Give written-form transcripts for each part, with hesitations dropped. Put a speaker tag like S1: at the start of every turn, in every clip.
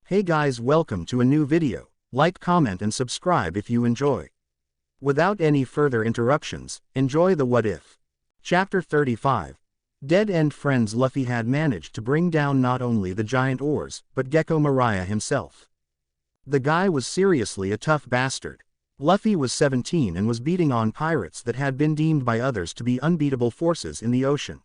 S1: Hey guys, welcome to a new video. Like, comment and subscribe if you enjoy. Without any further interruptions, enjoy the What If. Chapter 35. Dead-end friends. Luffy had managed to bring down not only the giant oars, but Gecko Mariah himself. The guy was seriously a tough bastard. Luffy was 17 and was beating on pirates that had been deemed by others to be unbeatable forces in the ocean.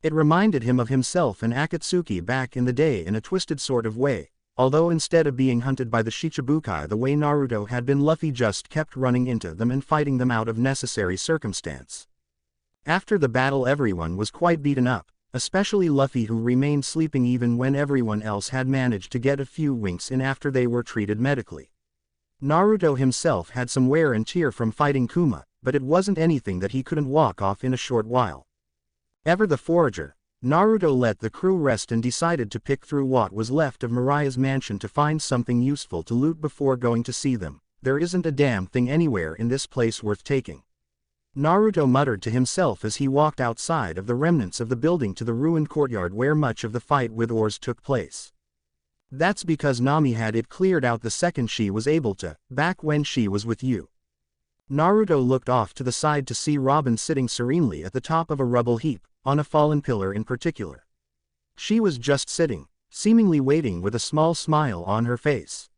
S1: It reminded him of himself and Akatsuki back in the day in a twisted sort of way. Although instead of being hunted by the Shichibukai the way Naruto had been, Luffy just kept running into them and fighting them out of necessary circumstance. After the battle everyone was quite beaten up, especially Luffy, who remained sleeping even when everyone else had managed to get a few winks in after they were treated medically. Naruto himself had some wear and tear from fighting Kuma, but it wasn't anything that he couldn't walk off in a short while. Ever the forager, Naruto let the crew rest and decided to pick through what was left of Mariah's mansion to find something useful to loot before going to see them. There isn't a damn thing anywhere in this place worth taking. Naruto muttered to himself as he walked outside of the remnants of the building to the ruined courtyard where much of the fight with oars took place. That's because Nami had it cleared out the second she was able to, back when she was with you. Naruto looked off to the side to see Robin sitting serenely at the top of a rubble heap, on a fallen pillar in particular. She was just sitting, seemingly waiting with a small smile on her face.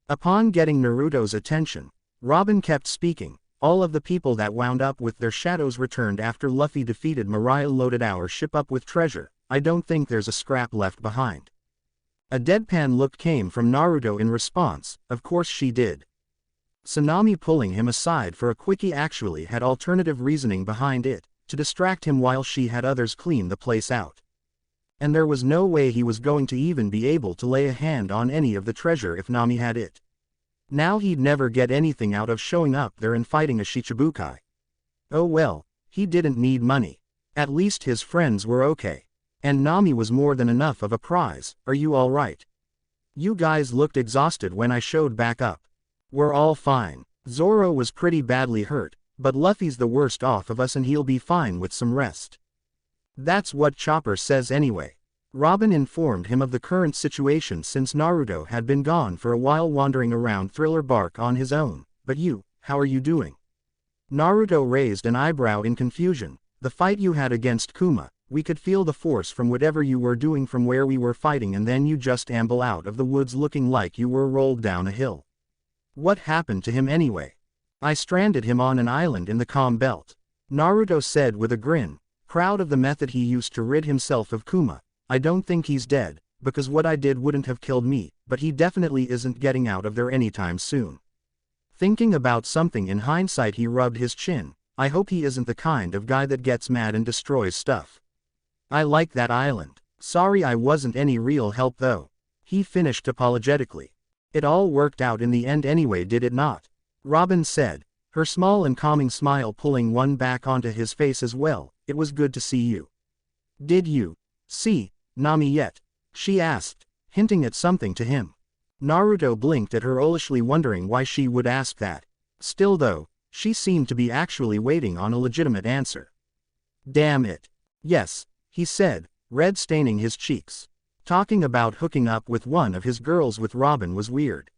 S1: Upon getting Naruto's attention, Robin kept speaking. All of the people that wound up with their shadows returned after Luffy defeated Mariah loaded our ship up with treasure. I don't think there's a scrap left behind. A deadpan look came from Naruto in response. Of course she did. Tsunami, pulling him aside for a quickie, actually had alternative reasoning behind it, to distract him while she had others clean the place out. And there was no way he was going to even be able to lay a hand on any of the treasure if Nami had it. Now he'd never get anything out of showing up there and fighting a Shichibukai. Oh well, he didn't need money. At least his friends were okay. And Nami was more than enough of a prize. Are you alright? You guys looked exhausted when I showed back up. We're all fine. Zoro was pretty badly hurt, but Luffy's the worst off of us and he'll be fine with some rest. That's what Chopper says anyway. Robin informed him of the current situation since Naruto had been gone for a while wandering around Thriller Bark on his own. But you, how are you doing? Naruto raised an eyebrow in confusion. The fight you had against Kuma, we could feel the force from whatever you were doing from where we were fighting, and then you just amble out of the woods looking like you were rolled down a hill. What happened to him anyway? I stranded him on an island in the Calm Belt. Naruto said with a grin, proud of the method he used to rid himself of Kuma. I don't think he's dead, because what I did wouldn't have killed me, but he definitely isn't getting out of there anytime soon. Thinking about something in hindsight, he rubbed his chin. I hope he isn't the kind of guy that gets mad and destroys stuff. I like that island. Sorry I wasn't any real help though. He finished apologetically. It all worked out in the end anyway, did it not? Robin said, her small and calming smile pulling one back onto his face as well. It was good to see you. Did you see Nami yet? She asked, hinting at something to him. Naruto blinked at her owlishly, wondering why she would ask that. Still though, she seemed to be actually waiting on a legitimate answer. Damn it. Yes, he said, red staining his cheeks. Talking about hooking up with one of his girls with Robin was weird.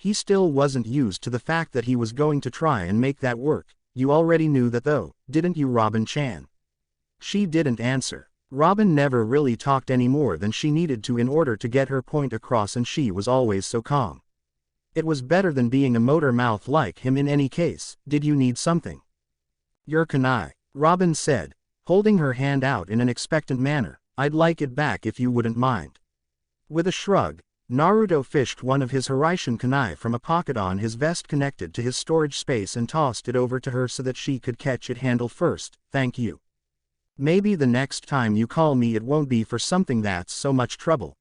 S1: He still wasn't used to the fact that he was going to try and make that work. You already knew that though, didn't you, Robin-chan? She didn't answer. Robin never really talked any more than she needed to in order to get her point across, and she was always so calm. It was better than being a motor mouth like him in any case. Did you need something? Your kunai, Robin said, holding her hand out in an expectant manner. I'd like it back if you wouldn't mind. With a shrug, Naruto fished one of his Hiraishin kunai from a pocket on his vest connected to his storage space and tossed it over to her so that she could catch it handle first. Thank you. Maybe the next time you call me it won't be for something that's so much trouble.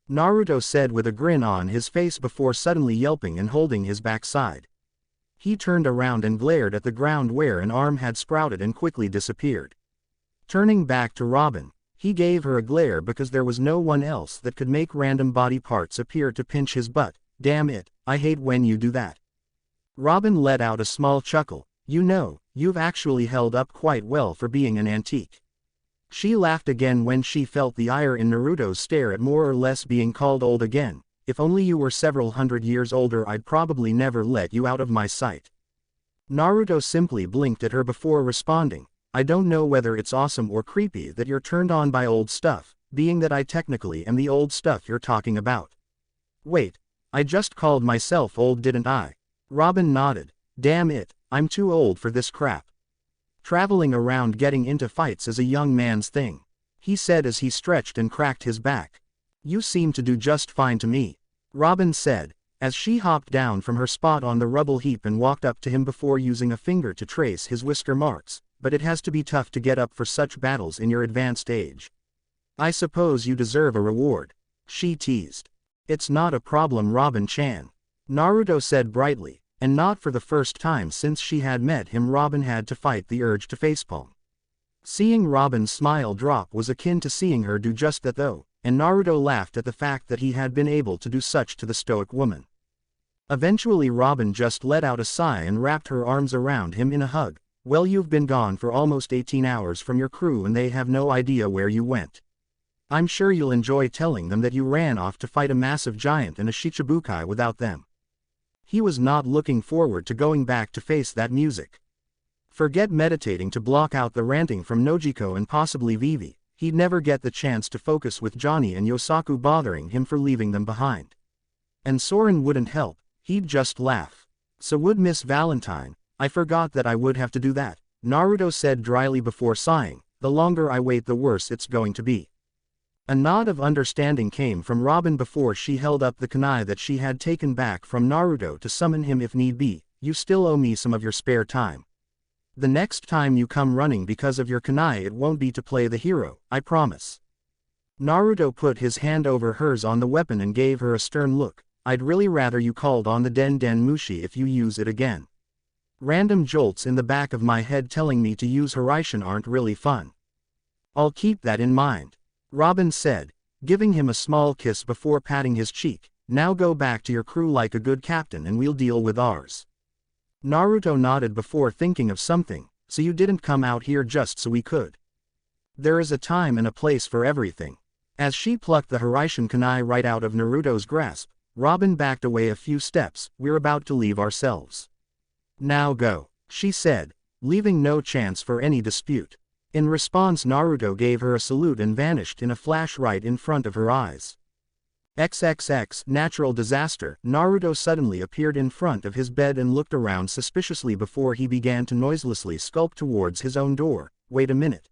S1: Naruto said with a grin on his face before suddenly yelping and holding his backside. He turned around and glared at the ground where an arm had sprouted and quickly disappeared. Turning back to Robin, he gave her a glare because there was no one else that could make random body parts appear to pinch his butt. Damn it, I hate when you do that. Robin let out a small chuckle. You know, you've actually held up quite well for being an antique. She laughed again when she felt the ire in Naruto's stare at more or less being called old again. if only you were several hundred years older I'd probably never let you out of my sight. Naruto simply blinked at her before responding, I don't know whether it's awesome or creepy that you're turned on by old stuff, being that I technically am the old stuff you're talking about. Wait, I just called myself old didn't I? Robin nodded. Damn it, I'm too old for this crap. Traveling around getting into fights is a young man's thing, he said as he stretched and cracked his back. You seem to do just fine to me, Robin said, as she hopped down from her spot on the rubble heap and walked up to him before using a finger to trace his whisker marks, but it has to be tough to get up for such battles in your advanced age. I suppose you deserve a reward, she teased. It's not a problem Robin-chan, Naruto said brightly, and not for the first time since she had met him Robin had to fight the urge to facepalm. Seeing Robin's smile drop was akin to seeing her do just that though, and Naruto laughed at the fact that he had been able to do such to the stoic woman. Eventually Robin just let out a sigh and wrapped her arms around him in a hug. Well, you've been gone for almost 18 hours from your crew and they have no idea where you went. I'm sure you'll enjoy telling them that you ran off to fight a massive giant and a Shichibukai without them. He was not looking forward to going back to face that music. Forget meditating to block out the ranting from Nojiko and possibly Vivi, he'd never get the chance to focus with Johnny and Yosaku bothering him for leaving them behind. And Soren wouldn't help, he'd just laugh. So would Miss Valentine, I forgot that I would have to do that, Naruto said dryly before sighing, the longer I wait the worse it's going to be. A nod of understanding came from Robin before she held up the kunai that she had taken back from Naruto to summon him if need be. You still owe me some of your spare time. The next time you come running because of your kunai it won't be to play the hero, I promise. Naruto put his hand over hers on the weapon and gave her a stern look. I'd really rather you called on the Den Den Mushi if you use it again. Random jolts in the back of my head telling me to use Hiraishin aren't really fun. I'll keep that in mind, Robin said, giving him a small kiss before patting his cheek. Now go back to your crew like a good captain and we'll deal with ours. Naruto nodded before thinking of something. So you didn't come out here just so we could. There is a time and a place for everything. As she plucked the Hiraishin kunai right out of Naruto's grasp, Robin backed away a few steps. We're about to leave ourselves. Now go, she said, leaving no chance for any dispute. In response Naruto gave her a salute and vanished in a flash right in front of her eyes. XXX natural disaster. Naruto suddenly appeared in front of his bed and looked around suspiciously before he began to noiselessly skulk towards his own door. Wait a minute.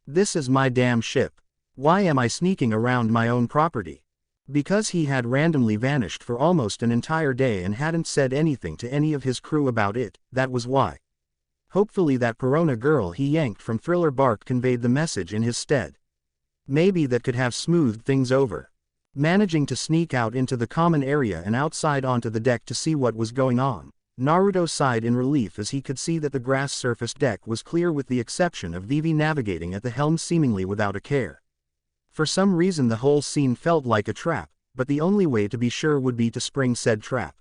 S1: This is my damn ship. Why am I sneaking around my own property? Because he had randomly vanished for almost an entire day and hadn't said anything to any of his crew about it, that was why. Hopefully that Perona girl he yanked from Thriller Bark conveyed the message in his stead. Maybe that could have smoothed things over. Managing to sneak out into the common area and outside onto the deck to see what was going on, Naruto sighed in relief as he could see that the grass-surfaced deck was clear with the exception of Vivi navigating at the helm seemingly without a care. For some reason the whole scene felt like a trap, but the only way to be sure would be to spring said trap.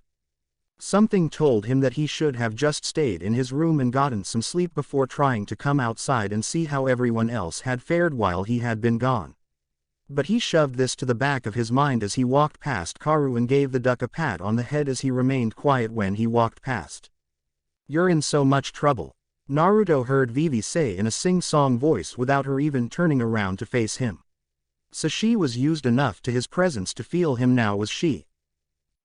S1: Something told him that he should have just stayed in his room and gotten some sleep before trying to come outside and see how everyone else had fared while he had been gone. But he shoved this to the back of his mind as he walked past Karu and gave the duck a pat on the head as he remained quiet when he walked past. You're in so much trouble, Naruto heard Vivi say in a sing-song voice without her even turning around to face him. So she was used enough to his presence to feel him now was she.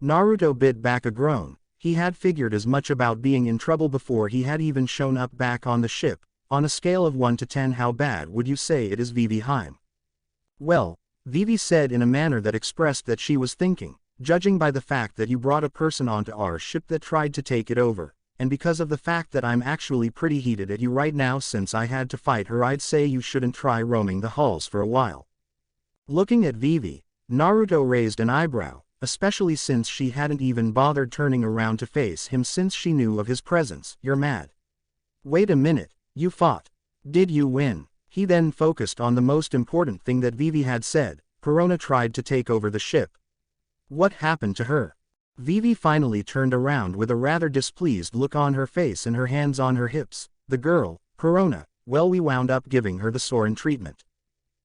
S1: Naruto bit back a groan. He had figured as much about being in trouble before he had even shown up back on the ship. On a scale of 1 to 10 how bad would you say it is Vivi Heim? Well, Vivi said in a manner that expressed that she was thinking, judging by the fact that you brought a person onto our ship that tried to take it over, and because of the fact that I'm actually pretty heated at you right now since I had to fight her I'd say you shouldn't try roaming the halls for a while. Looking at Vivi, Naruto raised an eyebrow. Especially since she hadn't even bothered turning around to face him since she knew of his presence. You're mad. Wait a minute, you fought. Did you win? He then focused on the most important thing that Vivi had said. Perona tried to take over the ship. What happened to her? Vivi finally turned around with a rather displeased look on her face and her hands on her hips. The girl, Perona, well we wound up giving her the Soren treatment.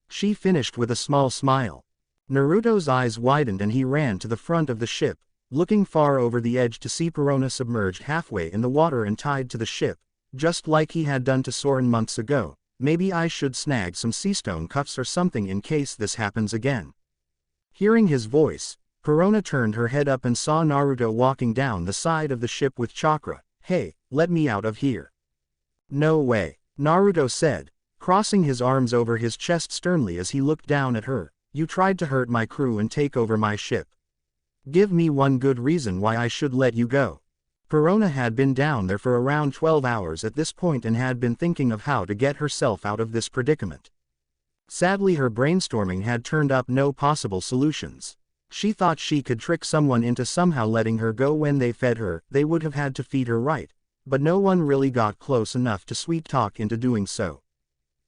S1: She finished with a small smile. Naruto's eyes widened and he ran to the front of the ship, looking far over the edge to see Perona submerged halfway in the water and tied to the ship, just like he had done to Soren months ago. Maybe I should snag some seastone cuffs or something in case this happens again. Hearing his voice, Perona turned her head up and saw Naruto walking down the side of the ship with chakra. Hey, let me out of here. No way, Naruto said, crossing his arms over his chest sternly as he looked down at her. You tried to hurt my crew and take over my ship. Give me one good reason why I should let you go. Perona had been down there for around 12 hours at this point and had been thinking of how to get herself out of this predicament. Sadly, her brainstorming had turned up no possible solutions. She thought she could trick someone into somehow letting her go when they fed her. They would have had to feed her right, but no one really got close enough to sweet talk into doing so.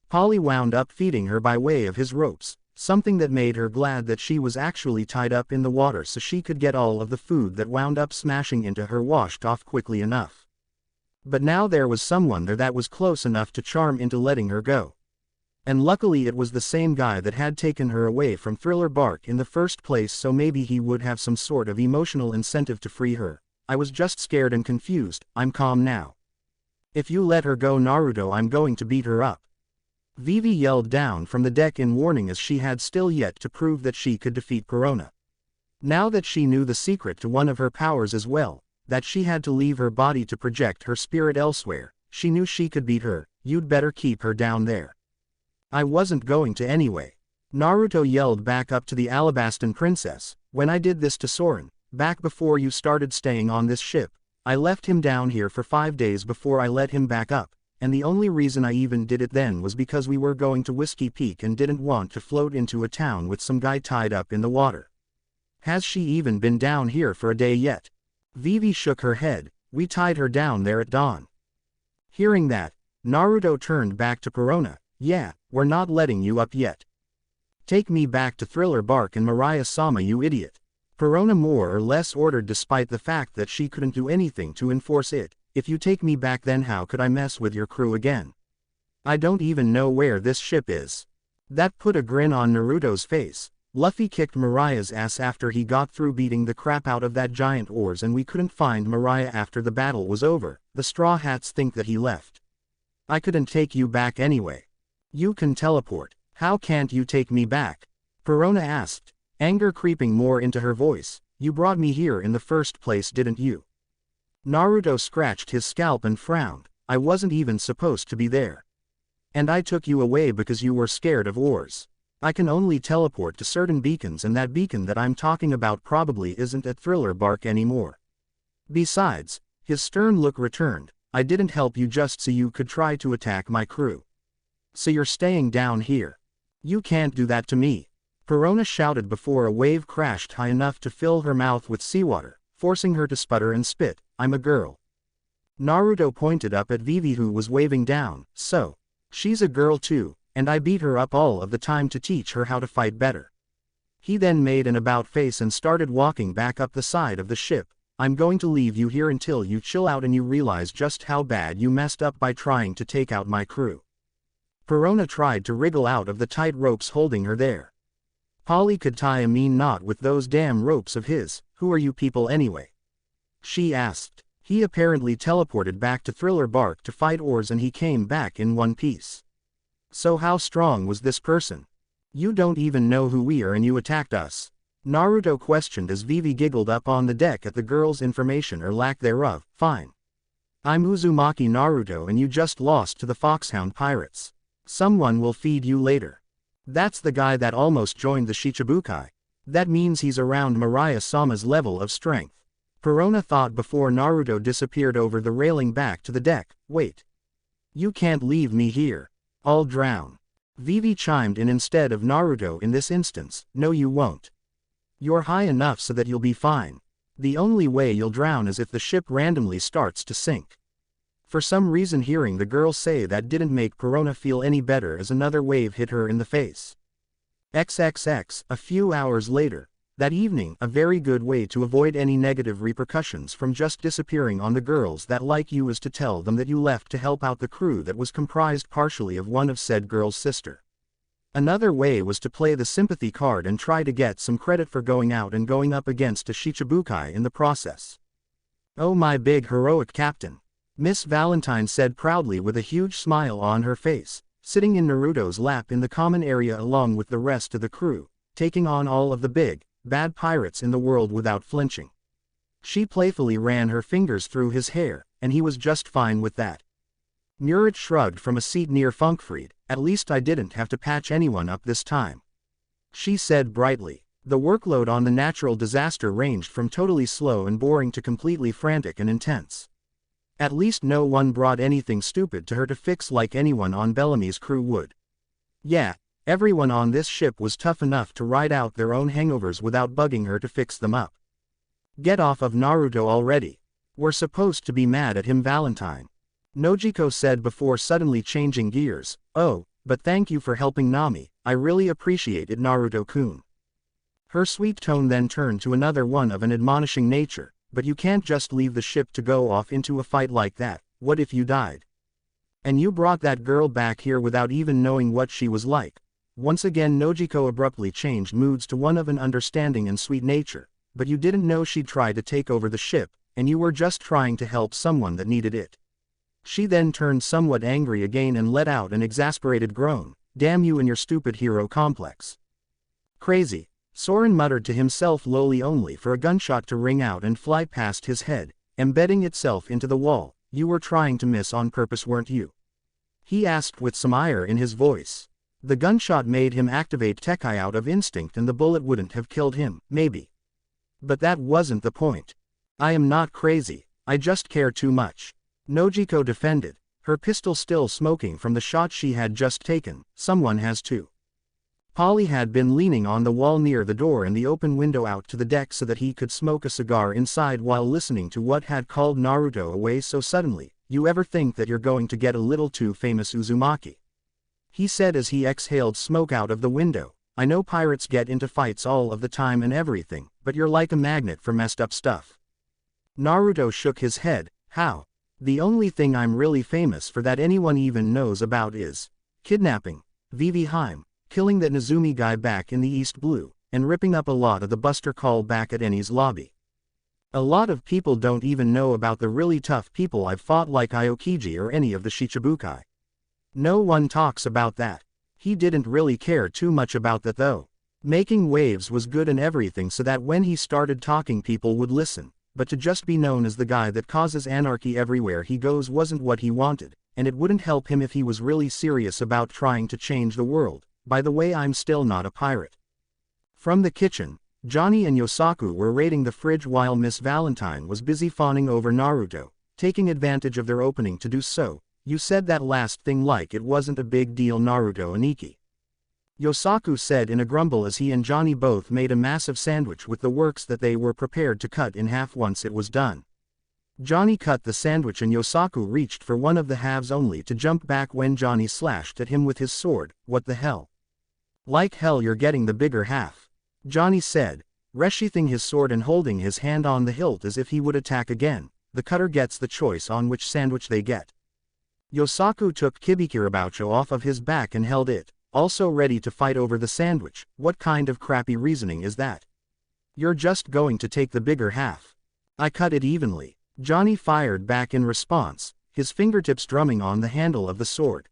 S1: Polly wound up feeding her by way of his ropes, something that made her glad that she was actually tied up in the water so she could get all of the food that wound up smashing into her washed off quickly enough. But now there was someone there that was close enough to charm into letting her go. And luckily it was the same guy that had taken her away from Thriller Bark in the first place, so maybe he would have some sort of emotional incentive to free her. I was just scared and confused. I'm calm now. If you let her go, Naruto, I'm going to beat her up. Vivi yelled down from the deck in warning, as she had still yet to prove that she could defeat Perona. Now that she knew the secret to one of her powers as well, that she had to leave her body to project her spirit elsewhere, she knew she could beat her. You'd better keep her down there. I wasn't going to anyway. Naruto yelled back up to the Alabastan princess. When I did this to Soren, back before you started staying on this ship, I left him down here for 5 days before I let him back up. And the only reason I even did it then was because we were going to Whiskey Peak and didn't want to float into a town with some guy tied up in the water. Has she even been down here for a day yet? Vivi shook her head. We tied her down there at dawn. Hearing that, Naruto turned back to Perona. Yeah, we're not letting you up yet. Take me back to Thriller Bark and Mariah-sama, you idiot. Perona more or less ordered, despite the fact that she couldn't do anything to enforce it. If you take me back, then how could I mess with your crew again? I don't even know where this ship is. That put a grin on Naruto's face. Luffy kicked Mariah's ass after he got through beating the crap out of that giant oars, and we couldn't find Mariah after the battle was over. The Straw Hats think that he left. I couldn't take you back anyway. You can teleport. How can't you take me back? Perona asked, anger creeping more into her voice. You brought me here in the first place, didn't you? Naruto scratched his scalp and frowned. I wasn't even supposed to be there. And I took you away because you were scared of oars. I can only teleport to certain beacons, and that beacon that I'm talking about probably isn't at Thriller Bark anymore. Besides, his stern look returned, I didn't help you just so you could try to attack my crew. So you're staying down here. You can't do that to me. Perona shouted before a wave crashed high enough to fill her mouth with seawater, forcing her to sputter and spit. I'm a girl. Naruto pointed up at Vivi, who was waving down. So, she's a girl too, and I beat her up all of the time to teach her how to fight better. He then made an about face and started walking back up the side of the ship. I'm going to leave you here until you chill out and you realize just how bad you messed up by trying to take out my crew. Perona tried to wriggle out of the tight ropes holding her there. Polly could tie a mean knot with those damn ropes of his. Who are you people anyway? She asked. He apparently teleported back to Thriller Bark to fight oars, and he came back in one piece. So how strong was this person? You don't even know who we are and you attacked us? Naruto questioned as Vivi giggled up on the deck at the girl's information or lack thereof. Fine. I'm Uzumaki Naruto and you just lost to the Foxhound Pirates. Someone will feed you later. That's the guy that almost joined the Shichibukai. That means he's around Mariah-sama's level of strength. Perona thought before Naruto disappeared over the railing back to the deck. Wait. You can't leave me here. I'll drown. Vivi chimed in instead of Naruto in this instance. No, you won't. You're high enough so that you'll be fine. The only way you'll drown is if the ship randomly starts to sink. For some reason, hearing the girl say that didn't make Perona feel any better as another wave hit her in the face. XXX. A few hours later. That evening, a very good way to avoid any negative repercussions from just disappearing on the girls that like you is to tell them that you left to help out the crew that was comprised partially of one of said girl's sister. Another way was to play the sympathy card and try to get some credit for going out and going up against a Shichibukai in the process. "Oh, my big heroic captain," Miss Valentine said proudly with a huge smile on her face, sitting in Naruto's lap in the common area along with the rest of the crew, taking on all of the big, bad pirates in the world without flinching. She playfully ran her fingers through his hair, and he was just fine with that. Murit shrugged from a seat near Funkfried. "At least I didn't have to patch anyone up this time," she said brightly. The workload on the natural disaster ranged from totally slow and boring to completely frantic and intense. At least no one brought anything stupid to her to fix like anyone on Bellamy's crew would. Yeah, everyone on this ship was tough enough to ride out their own hangovers without bugging her to fix them up. "Get off of Naruto already. We're supposed to be mad at him, Valentine," Nojiko said before suddenly changing gears. "Oh, but thank you for helping Nami, I really appreciate it, Naruto-kun." Her sweet tone then turned to another one of an admonishing nature. "But you can't just leave the ship to go off into a fight like that. What if you died? And you brought that girl back here without even knowing what she was like." Once again Nojiko abruptly changed moods to one of an understanding and sweet nature. "But you didn't know she'd try to take over the ship, and you were just trying to help someone that needed it." She then turned somewhat angry again and let out an exasperated groan. "Damn you and your stupid hero complex." "Crazy," Soren muttered to himself lowly only for a gunshot to ring out and fly past his head, embedding itself into the wall. "You were trying to miss on purpose, weren't you?" he asked with some ire in his voice. The gunshot made him activate Tekai out of instinct and the bullet wouldn't have killed him, maybe. But that wasn't the point. "I am not crazy, I just care too much," Nojiko defended, her pistol still smoking from the shot she had just taken. "Someone has to." Polly had been leaning on the wall near the door and the open window out to the deck so that he could smoke a cigar inside while listening to what had called Naruto away so suddenly. "You ever think that you're going to get a little too famous, Uzumaki?" he said as he exhaled smoke out of the window. "I know pirates get into fights all of the time and everything, but you're like a magnet for messed up stuff." Naruto shook his head. "How? The only thing I'm really famous for that anyone even knows about is kidnapping Vivi Heim, killing that Nezumi guy back in the East Blue, and ripping up a lot of the Buster Call back at Eni's lobby. A lot of people don't even know about the really tough people I've fought like Aokiji or any of the Shichibukai. No one talks about that." He didn't really care too much about that though. Making waves was good and everything so that when he started talking people would listen, but to just be known as the guy that causes anarchy everywhere he goes wasn't what he wanted, and it wouldn't help him if he was really serious about trying to change the world. "By the way, I'm still not a pirate." From the kitchen, Johnny and Yosaku were raiding the fridge while Miss Valentine was busy fawning over Naruto, taking advantage of their opening to do so. "You said that last thing like it wasn't a big deal, Naruto and Iki," Yosaku said in a grumble as he and Johnny both made a massive sandwich with the works that they were prepared to cut in half once it was done. Johnny cut the sandwich and Yosaku reached for one of the halves only to jump back when Johnny slashed at him with his sword. "What the hell? Like hell you're getting the bigger half," Johnny said, resheathing his sword and holding his hand on the hilt as if he would attack again. "The cutter gets the choice on which sandwich they get." Yosaku took Kibikirabucho off of his back and held it, also ready to fight over the sandwich. "What kind of crappy reasoning is that? You're just going to take the bigger half. I cut it evenly," Johnny fired back in response, his fingertips drumming on the handle of the sword.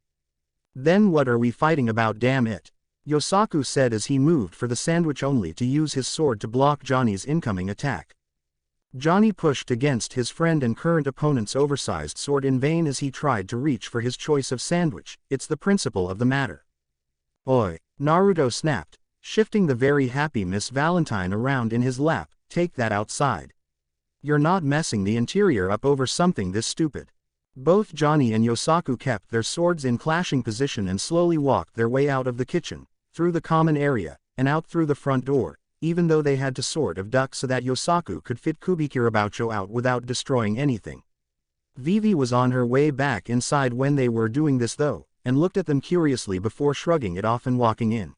S1: "Then what are we fighting about, damn it?" Yosaku said as he moved for the sandwich only to use his sword to block Johnny's incoming attack. Johnny pushed against his friend and current opponent's oversized sword in vain as he tried to reach for his choice of sandwich. "It's the principle of the matter." "Oi," Naruto snapped, shifting the very happy Miss Valentine around in his lap. "Take that outside. You're not messing the interior up over something this stupid." Both Johnny and Yosaku kept their swords in clashing position and slowly walked their way out of the kitchen, through the common area, and out through the front door, even though they had to sort of duck so that Yosaku could fit Kibikirabucho out without destroying anything. Vivi was on her way back inside when they were doing this though, and looked at them curiously before shrugging it off and walking in.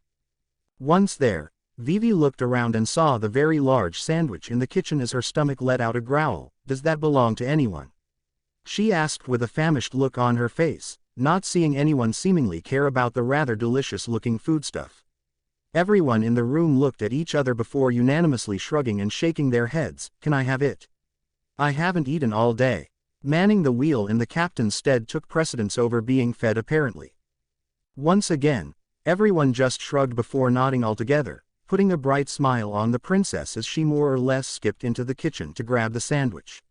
S1: Once there, Vivi looked around and saw the very large sandwich in the kitchen as her stomach let out a growl. "Does that belong to anyone?" she asked with a famished look on her face. not seeing anyone seemingly care about the rather delicious-looking foodstuff. Everyone in the room looked at each other before unanimously shrugging and shaking their heads. Can I have it? I haven't eaten all day. Manning the wheel in the captain's stead took precedence over being fed apparently. Once again, everyone just shrugged before nodding altogether, putting a bright smile on the princess as she more or less skipped into the kitchen to grab the sandwich.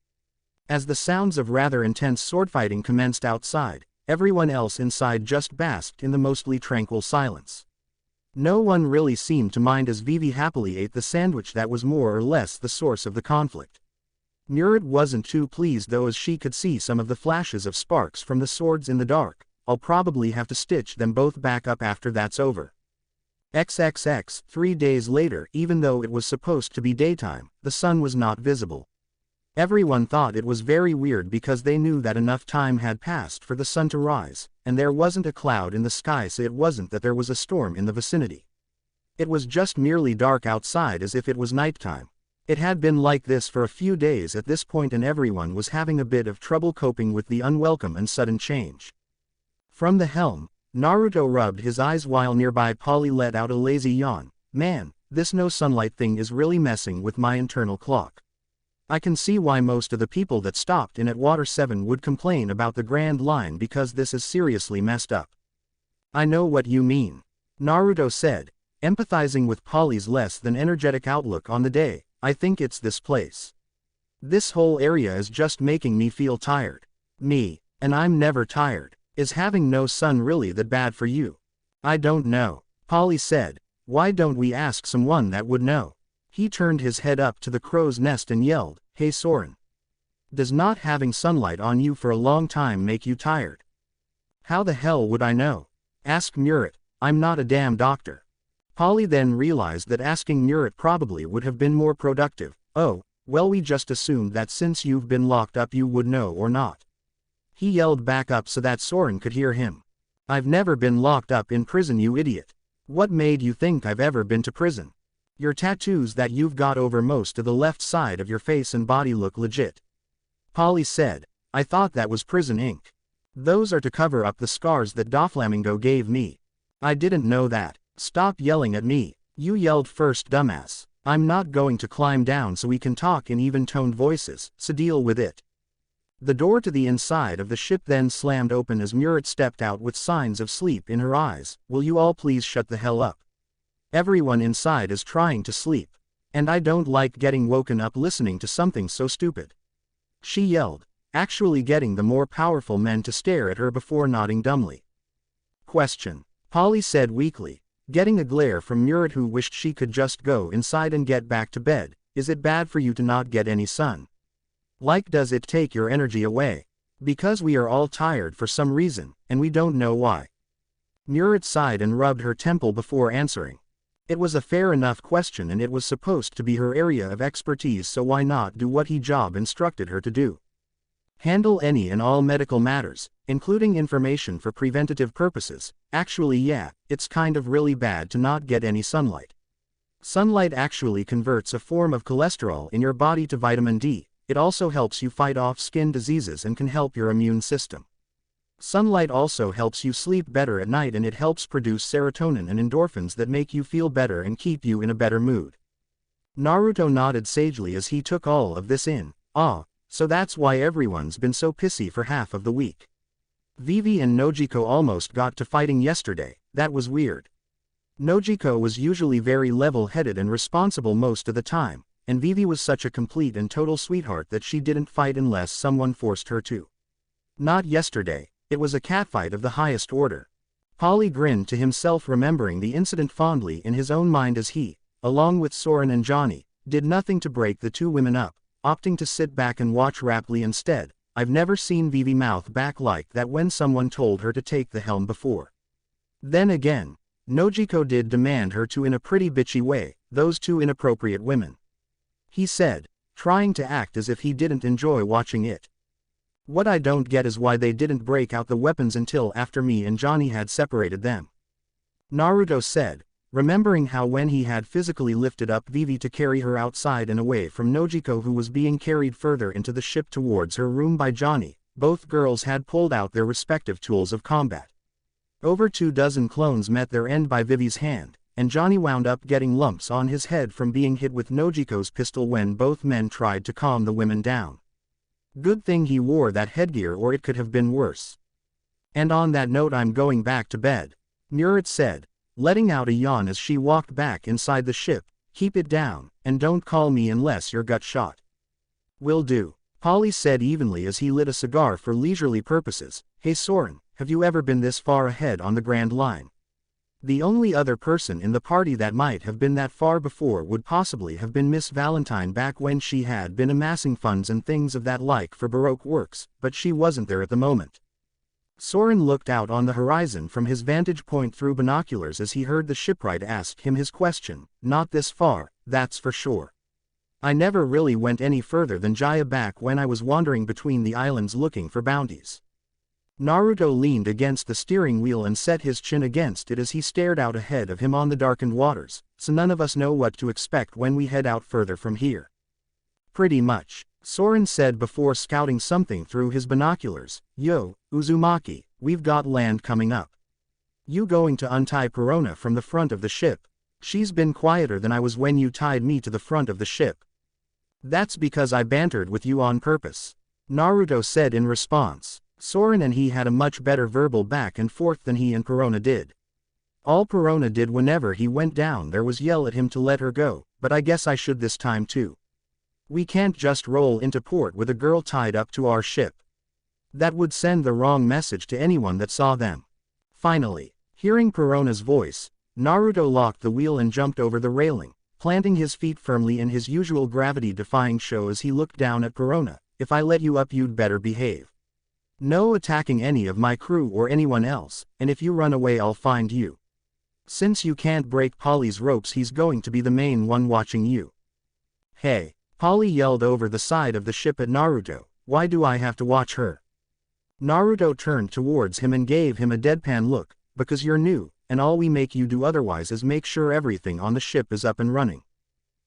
S1: As the sounds of rather intense swordfighting commenced outside, everyone else inside just basked in the mostly tranquil silence. No one really seemed to mind as Vivi happily ate the sandwich that was more or less the source of the conflict. Murat wasn't too pleased though, as she could see some of the flashes of sparks from the swords in the dark. I'll probably have to stitch them both back up after that's over. XXX. 3 days later, even though it was supposed to be daytime, the sun was not visible. Everyone thought it was very weird because they knew that enough time had passed for the sun to rise, and there wasn't a cloud in the sky, so it wasn't that there was a storm in the vicinity. It was just merely dark outside, as if it was nighttime. It had been like this for a few days at this point, and everyone was having a bit of trouble coping with the unwelcome and sudden change. From the helm, Naruto rubbed his eyes while nearby Polly let out a lazy yawn. Man, this no sunlight thing is really messing with my internal clock. I can see why most of the people that stopped in at Water 7 would complain about the Grand Line, because this is seriously messed up. I know what you mean, Naruto said, empathizing with Polly's less than energetic outlook on the day. I think it's this place. This whole area is just making me feel tired. Me, and I'm never tired. Is having no sun really that bad for you? I don't know, Polly said. Why don't we ask someone that would know? He turned his head up to the crow's nest and yelled, Hey Soren. Does not having sunlight on you for a long time make you tired? How the hell would I know? Ask Murat. I'm not a damn doctor. Polly then realized that asking Murat probably would have been more productive. Oh, well, we just assumed that since you've been locked up you would know or not. He yelled back up so that Soren could hear him. I've never been locked up in prison, you idiot. What made you think I've ever been to prison? Your tattoos that you've got over most of the left side of your face and body look legit. Polly said, I thought that was prison ink. Those are to cover up the scars that Doflamingo gave me. I didn't know that. Stop yelling at me. You yelled first, dumbass. I'm not going to climb down so we can talk in even-toned voices, so deal with it. The door to the inside of the ship then slammed open as Murat stepped out with signs of sleep in her eyes. Will you all please shut the hell up? Everyone inside is trying to sleep. And I don't like getting woken up listening to something so stupid. She yelled, actually getting the more powerful men to stare at her before nodding dumbly. Question. Polly said weakly, getting a glare from Murat, who wished she could just go inside and get back to bed. Is it bad for you to not get any sun? Like, does it take your energy away? Because we are all tired for some reason, and we don't know why. Murat sighed and rubbed her temple before answering. It was a fair enough question, and it was supposed to be her area of expertise, so why not do what he job instructed her to do? Handle any and all medical matters, including information for preventative purposes. Actually, yeah, it's kind of really bad to not get any sunlight. Sunlight actually converts a form of cholesterol in your body to vitamin D. It also helps you fight off skin diseases and can help your immune system. Sunlight also helps you sleep better at night, and it helps produce serotonin and endorphins that make you feel better and keep you in a better mood. Naruto nodded sagely as he took all of this in. So that's why everyone's been so pissy for half of the week. Vivi and Nojiko almost got to fighting yesterday. That was weird. Nojiko was usually very level-headed and responsible most of the time, and Vivi was such a complete and total sweetheart that she didn't fight unless someone forced her to. Not yesterday. It was a catfight of the highest order. Polly grinned to himself, remembering the incident fondly in his own mind as he, along with Soren and Johnny, did nothing to break the two women up, opting to sit back and watch raptly instead. I've never seen Vivi mouth back like that when someone told her to take the helm before. Then again, Nojiko did demand her to in a pretty bitchy way, those two inappropriate women. He said, trying to act as if he didn't enjoy watching it. What I don't get is why they didn't break out the weapons until after me and Johnny had separated them. Naruto said, remembering how when he had physically lifted up Vivi to carry her outside and away from Nojiko, who was being carried further into the ship towards her room by Johnny, both girls had pulled out their respective tools of combat. Over 24 clones met their end by Vivi's hand, and Johnny wound up getting lumps on his head from being hit with Nojiko's pistol when both men tried to calm the women down. Good thing he wore that headgear or it could have been worse. And on that note, I'm going back to bed, Murat said, letting out a yawn as she walked back inside the ship. Keep it down, and don't call me unless you're gut shot. Will do, Polly said evenly as he lit a cigar for leisurely purposes. Hey Soren, have you ever been this far ahead on the Grand Line? The only other person in the party that might have been that far before would possibly have been Miss Valentine back when she had been amassing funds and things of that like for Baroque works, but she wasn't there at the moment. Soren looked out on the horizon from his vantage point through binoculars as he heard the shipwright ask him his question. Not this far, that's for sure. I never really went any further than Jaya back when I was wandering between the islands looking for bounties. Naruto leaned against the steering wheel and set his chin against it as he stared out ahead of him on the darkened waters. So none of us know what to expect when we head out further from here. Pretty much, Soren said before scouting something through his binoculars. Yo, Uzumaki, we've got land coming up. You going to untie Perona from the front of the ship? She's been quieter than I was when you tied me to the front of the ship. That's because I bantered with you on purpose, Naruto said in response. Soren and he had a much better verbal back and forth than he and Perona did. All Perona did whenever he went down there was yell at him to let her go, but I guess I should this time too. We can't just roll into port with a girl tied up to our ship. That would send the wrong message to anyone that saw them. Finally, hearing Perona's voice, Naruto locked the wheel and jumped over the railing, planting his feet firmly in his usual gravity-defying show as he looked down at Perona. If I let you up, you'd better behave. No attacking any of my crew or anyone else, and if you run away I'll find you. Since you can't break Polly's ropes, he's going to be the main one watching you. Hey, Polly yelled over the side of the ship at Naruto, why do I have to watch her? Naruto turned towards him and gave him a deadpan look, because you're new, and all we make you do otherwise is make sure everything on the ship is up and running.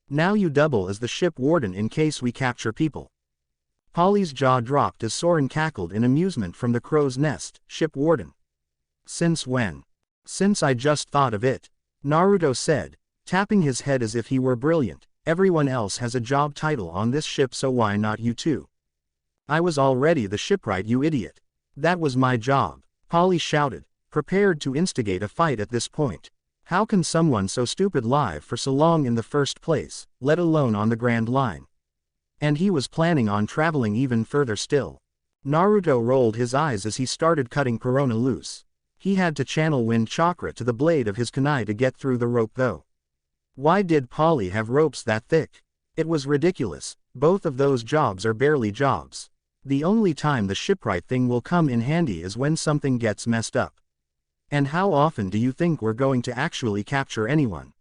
S1: Now you double as the ship warden in case we capture people. Polly's jaw dropped as Soren cackled in amusement from the crow's nest. Ship warden? Since when? Since I just thought of it, Naruto said, tapping his head as if he were brilliant. Everyone else has a job title on this ship, so why not you too? I was already the shipwright, you idiot. That was my job, Polly shouted, prepared to instigate a fight at this point. How can someone so stupid live for so long in the first place, let alone on the Grand Line? And he was planning on traveling even further still. Naruto rolled his eyes as he started cutting Perona loose. He had to channel wind chakra to the blade of his kunai to get through the rope though. Why did Polly have ropes that thick? It was ridiculous. Both of those jobs are barely jobs. The only time the shipwright thing will come in handy is when something gets messed up. And how often do you think we're going to actually capture anyone?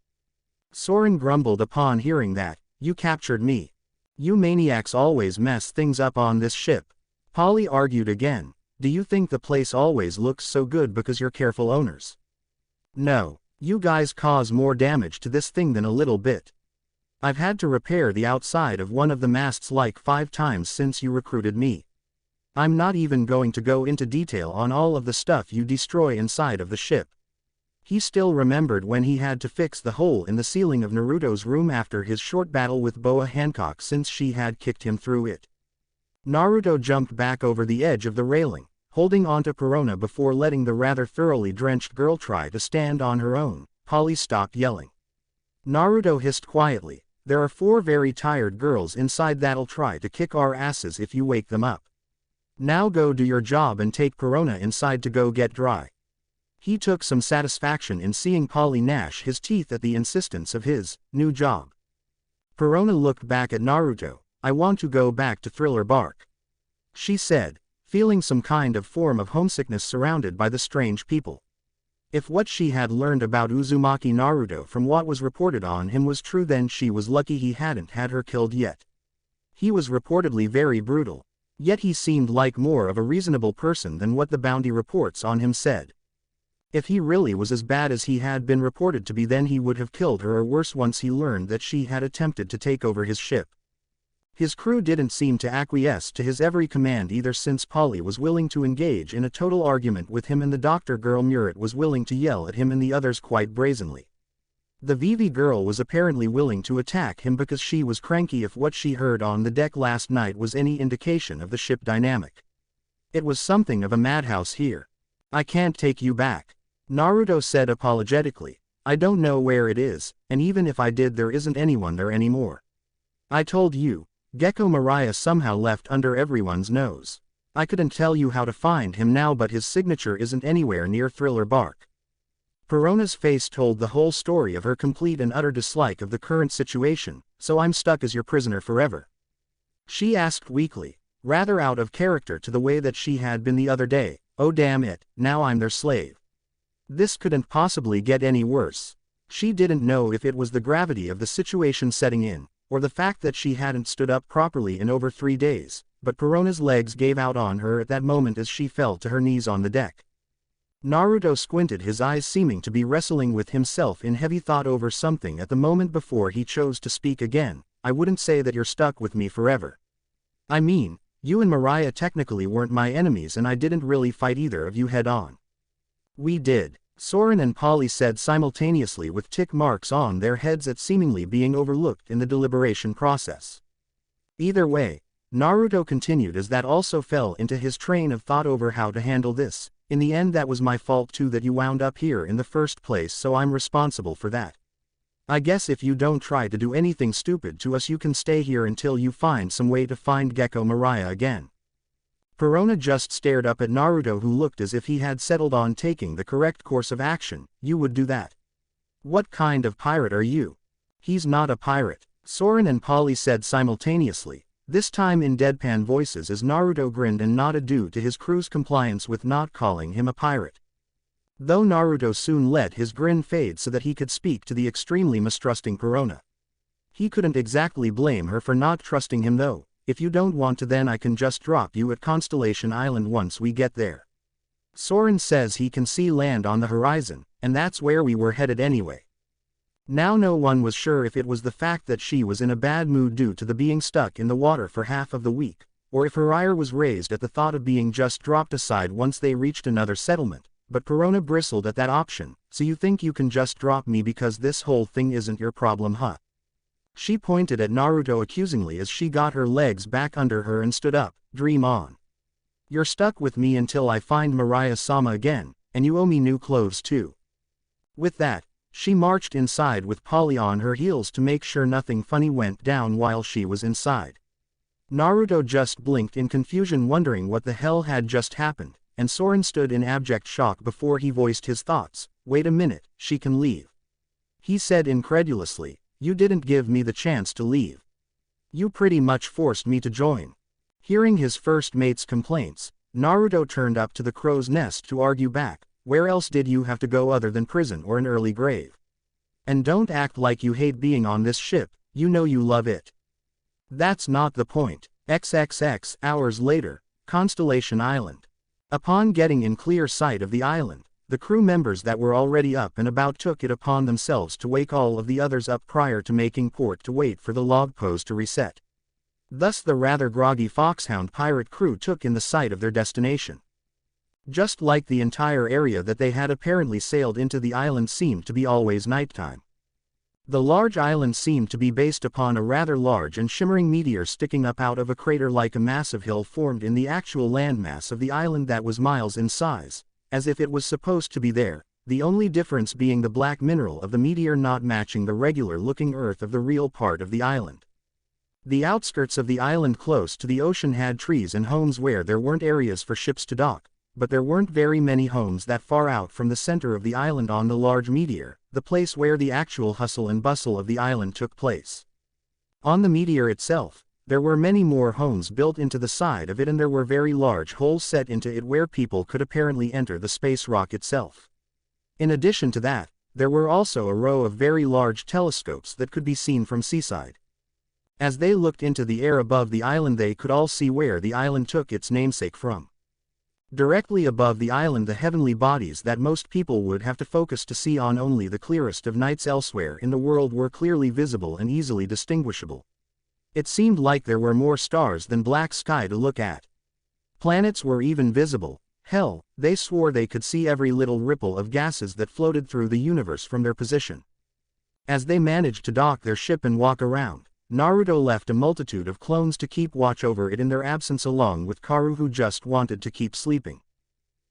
S1: Soren grumbled upon hearing that. You captured me. You maniacs always mess things up on this ship. Polly argued again. Do you think the place always looks so good because you're careful owners? No. You guys cause more damage to this thing than a little bit. I've had to repair the outside of one of the masts like 5 times since you recruited me. I'm not even going to go into detail on all of the stuff you destroy inside of the ship. He still remembered when he had to fix the hole in the ceiling of Naruto's room after his short battle with Boa Hancock since she had kicked him through it. Naruto jumped back over the edge of the railing, holding onto Perona before letting the rather thoroughly drenched girl try to stand on her own. Polly stopped yelling. Naruto hissed quietly, there are 4 very tired girls inside that'll try to kick our asses if you wake them up. Now go do your job and take Perona inside to go get dry. He took some satisfaction in seeing Polly gnash his teeth at the insistence of his new job. Perona looked back at Naruto. I want to go back to Thriller Bark, she said, feeling some kind of form of homesickness surrounded by the strange people. If what she had learned about Uzumaki Naruto from what was reported on him was true, then she was lucky he hadn't had her killed yet. He was reportedly very brutal, yet he seemed like more of a reasonable person than what the bounty reports on him said. If he really was as bad as he had been reported to be, then he would have killed her or worse once he learned that she had attempted to take over his ship. His crew didn't seem to acquiesce to his every command either, since Polly was willing to engage in a total argument with him and the doctor girl Murat was willing to yell at him and the others quite brazenly. The Vivi girl was apparently willing to attack him because she was cranky if what she heard on the deck last night was any indication of the ship dynamic. It was something of a madhouse here. "I can't take you back," Naruto said apologetically. "I don't know where it is, and even if I did there isn't anyone there anymore. I told you, Gecko Mariah somehow left under everyone's nose. I couldn't tell you how to find him now, but his signature isn't anywhere near Thriller Bark." Perona's face told the whole story of her complete and utter dislike of the current situation. "So I'm stuck as your prisoner forever?" she asked weakly, rather out of character to the way that she had been the other day. "Oh damn it, now I'm their slave. This couldn't possibly get any worse." She didn't know if it was the gravity of the situation setting in, or the fact that she hadn't stood up properly in over 3 days, but Perona's legs gave out on her at that moment as she fell to her knees on the deck. Naruto squinted, his eyes seeming to be wrestling with himself in heavy thought over something at the moment before he chose to speak again. "I wouldn't say that you're stuck with me forever. I mean, you and Mariah technically weren't my enemies and I didn't really fight either of you head on." "We did," Soren and Polly said simultaneously with tick marks on their heads at seemingly being overlooked in the deliberation process. "Either way," Naruto continued as that also fell into his train of thought over how to handle this, "in the end that was my fault too that you wound up here in the first place, so I'm responsible for that. I guess if you don't try to do anything stupid to us you can stay here until you find some way to find Gecko Mariah again." Perona just stared up at Naruto, who looked as if he had settled on taking the correct course of action. "You would do that? What kind of pirate are you?" "He's not a pirate," Soren and Polly said simultaneously, this time in deadpan voices as Naruto grinned and nodded due to his crew's compliance with not calling him a pirate. Though Naruto soon let his grin fade so that he could speak to the extremely mistrusting Perona. He couldn't exactly blame her for not trusting him though. "If you don't want to then I can just drop you at Constellation Island once we get there. Soren says he can see land on the horizon, and that's where we were headed anyway." Now no one was sure if it was the fact that she was in a bad mood due to the being stuck in the water for half of the week, or if her ire was raised at the thought of being just dropped aside once they reached another settlement, but Perona bristled at that option. "So you think you can just drop me because this whole thing isn't your problem, huh?" She pointed at Naruto accusingly as she got her legs back under her and stood up. "Dream on. You're stuck with me until I find Mariah-sama again, and you owe me new clothes too." With that, she marched inside with Polly on her heels to make sure nothing funny went down while she was inside. Naruto just blinked in confusion, wondering what the hell had just happened, and Soren stood in abject shock before he voiced his thoughts. "Wait a minute, she can leave," he said incredulously. "You didn't give me the chance to leave. You pretty much forced me to join." Hearing his first mate's complaints, Naruto turned up to the crow's nest to argue back. "Where else did you have to go other than prison or an early grave? And don't act like you hate being on this ship, you know you love it." "That's not the point." XXX hours later, Constellation Island. Upon getting in clear sight of the island, the crew members that were already up and about took it upon themselves to wake all of the others up prior to making port to wait for the log pose to reset. Thus the rather groggy Foxhound pirate crew took in the sight of their destination. Just like the entire area that they had apparently sailed into, the island seemed to be always nighttime. The large island seemed to be based upon a rather large and shimmering meteor sticking up out of a crater like a massive hill formed in the actual landmass of the island that was miles in size, as if it was supposed to be there, the only difference being the black mineral of the meteor not matching the regular-looking earth of the real part of the island. The outskirts of the island close to the ocean had trees and homes where there weren't areas for ships to dock, but there weren't very many homes that far out from the center of the island on the large meteor, the place where the actual hustle and bustle of the island took place. On the meteor itself, there were many more homes built into the side of it, and there were very large holes set into it where people could apparently enter the space rock itself. In addition to that, there were also a row of very large telescopes that could be seen from seaside. As they looked into the air above the island, they could all see where the island took its namesake from. Directly above the island, the heavenly bodies that most people would have to focus to see on only the clearest of nights elsewhere in the world were clearly visible and easily distinguishable. It seemed like there were more stars than black sky to look at. Planets were even visible. Hell, they swore they could see every little ripple of gases that floated through the universe from their position. As they managed to dock their ship and walk around, Naruto left a multitude of clones to keep watch over it in their absence along with Karu, who just wanted to keep sleeping.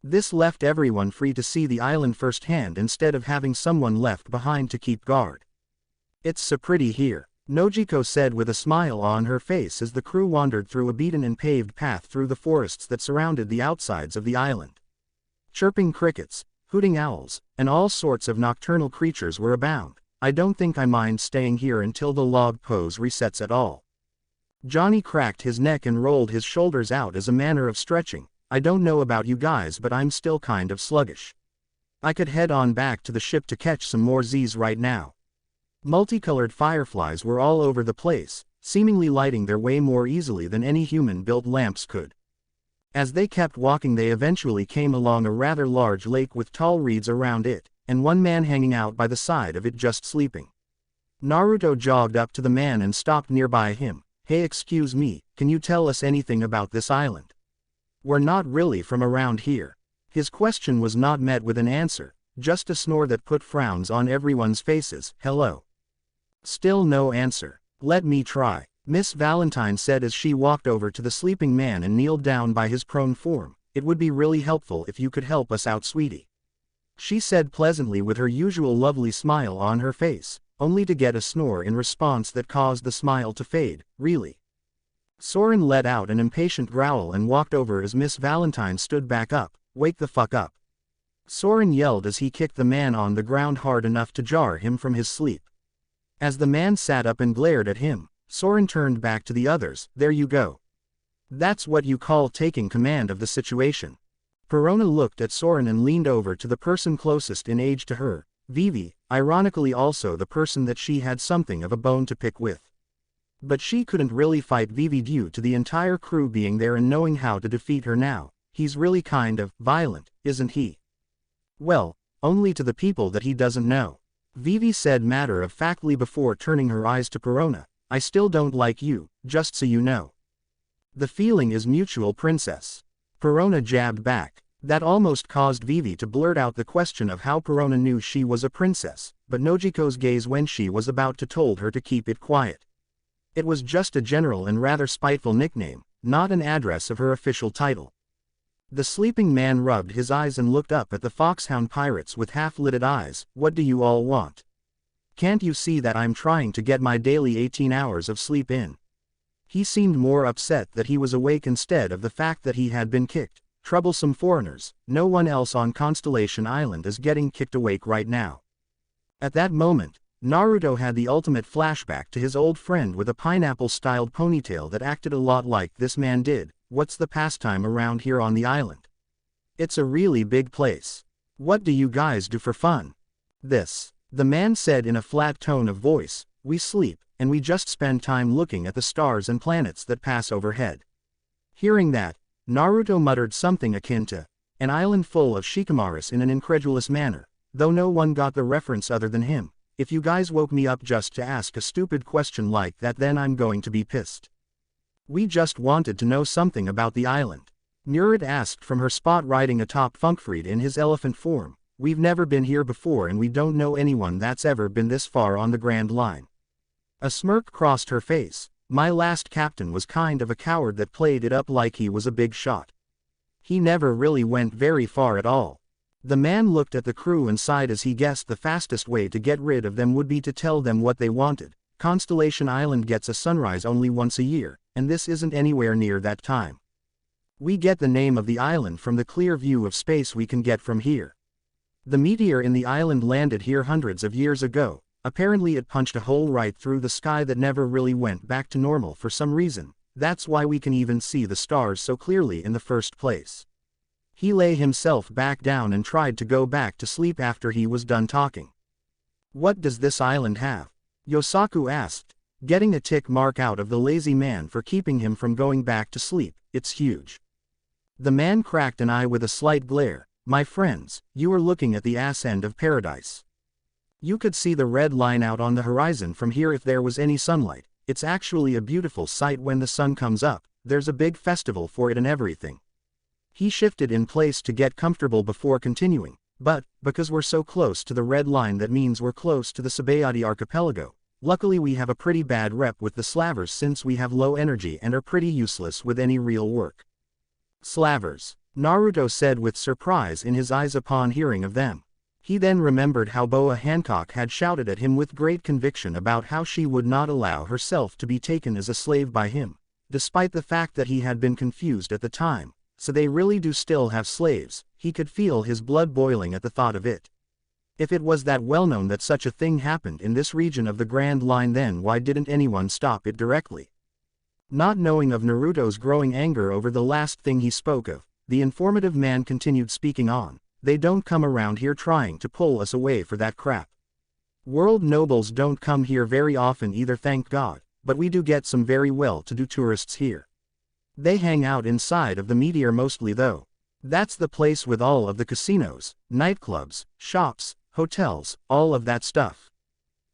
S1: This left everyone free to see the island firsthand instead of having someone left behind to keep guard. "It's so pretty here," Nojiko said with a smile on her face as the crew wandered through a beaten and paved path through the forests that surrounded the outsides of the island. Chirping crickets, hooting owls, and all sorts of nocturnal creatures were abound. "I don't think I mind staying here until the log pose resets at all." Johnny cracked his neck and rolled his shoulders out as a manner of stretching. "I don't know about you guys, but I'm still kind of sluggish. I could head on back to the ship to catch some more Z's right now." Multicolored fireflies were all over the place, seemingly lighting their way more easily than any human-built lamps could. As they kept walking, they eventually came along a rather large lake with tall reeds around it, and one man hanging out by the side of it just sleeping. Naruto jogged up to the man and stopped nearby him. "Hey, excuse me, can you tell us anything about this island? We're not really from around here." His question was not met with an answer, just a snore that put frowns on everyone's faces. "Hello." Still no answer. "Let me try," Miss Valentine said as she walked over to the sleeping man and kneeled down by his prone form. "It would be really helpful if you could help us out, sweetie," she said pleasantly with her usual lovely smile on her face, only to get a snore in response that caused the smile to fade. "Really?" Soren let out an impatient growl and walked over as Miss Valentine stood back up. "Wake the fuck up," Soren yelled as he kicked the man on the ground hard enough to jar him from his sleep. As the man sat up and glared at him, Soren turned back to the others. "There you go. That's what you call taking command of the situation." Perona looked at Soren and leaned over to the person closest in age to her, Vivi, ironically also the person that she had something of a bone to pick with. But she couldn't really fight Vivi due to the entire crew being there and knowing how to defeat her now. "He's really kind of violent, isn't he?" "Well, only to the people that he doesn't know," Vivi said matter-of-factly before turning her eyes to Perona. "I still don't like you, just so you know." "The feeling is mutual, princess," Perona jabbed back. That almost caused Vivi to blurt out the question of how Perona knew she was a princess, but Nojiko's gaze when she was about to told her to keep it quiet. It was just a general and rather spiteful nickname, not an address of her official title. The sleeping man rubbed his eyes and looked up at the foxhound pirates with half-lidded eyes. "What do you all want? Can't you see that I'm trying to get my daily 18 hours of sleep in?" He seemed more upset that he was awake instead of the fact that he had been kicked. "Troublesome foreigners, no one else on Constellation Island is getting kicked awake right now." At that moment, Naruto had the ultimate flashback to his old friend with a pineapple-styled ponytail that acted a lot like this man did. "What's the pastime around here on the island? It's a really big place. What do you guys do for fun?" "This," the man said in a flat tone of voice, "we sleep, and we just spend time looking at the stars and planets that pass overhead." Hearing that, Naruto muttered something akin to, "an island full of shikamaras" in an incredulous manner, though no one got the reference other than him. "If you guys woke me up just to ask a stupid question like that, then I'm going to be pissed. We just wanted to know something about the island," Nurit asked from her spot riding atop Funkfried in his elephant form. "We've never been here before and we don't know anyone that's ever been this far on the Grand Line." A smirk crossed her face. "My last captain was kind of a coward that played it up like he was a big shot. He never really went very far at all." The man looked at the crew and sighed as he guessed the fastest way to get rid of them would be to tell them what they wanted. Constellation Island gets a sunrise only once a year, and this isn't anywhere near that time. We get the name of the island from the clear view of space we can get from here. The meteor in the island landed here hundreds of years ago. Apparently it punched a hole right through the sky that never really went back to normal for some reason. That's why we can even see the stars so clearly in the first place." He lay himself back down and tried to go back to sleep after he was done talking. "What does this island have?" Yosaku asked, getting a tick mark out of the lazy man for keeping him from going back to sleep. "It's huge." The man cracked an eye with a slight glare. "My friends, you are looking at the ass end of paradise. You could see the red line out on the horizon from here if there was any sunlight. it's actually a beautiful sight when the sun comes up, there's a big festival for it and everything. He shifted in place to get comfortable before continuing, but, because we're so close to the red line that means we're close to the Sabayati archipelago. Luckily we have a pretty bad rep with the Slavers since we have low energy and are pretty useless with any real work. Slavers, Naruto said with surprise in his eyes upon hearing of them. He then remembered how Boa Hancock had shouted at him with great conviction about how she would not allow herself to be taken as a slave by him, despite the fact that he had been confused at the time. So they really do still have slaves. He could feel his blood boiling at the thought of it. If it was that well known that such a thing happened in this region of the Grand Line, then why didn't anyone stop it directly? Not knowing of Naruto's growing anger over the last thing he spoke of, the informative man continued speaking on. They don't come around here trying to pull us away for that crap. World nobles don't come here very often either, thank God, but we do get some very well-to-do tourists here. They hang out inside of the meteor mostly though. That's the place with all of the casinos, nightclubs, shops, hotels, all of that stuff.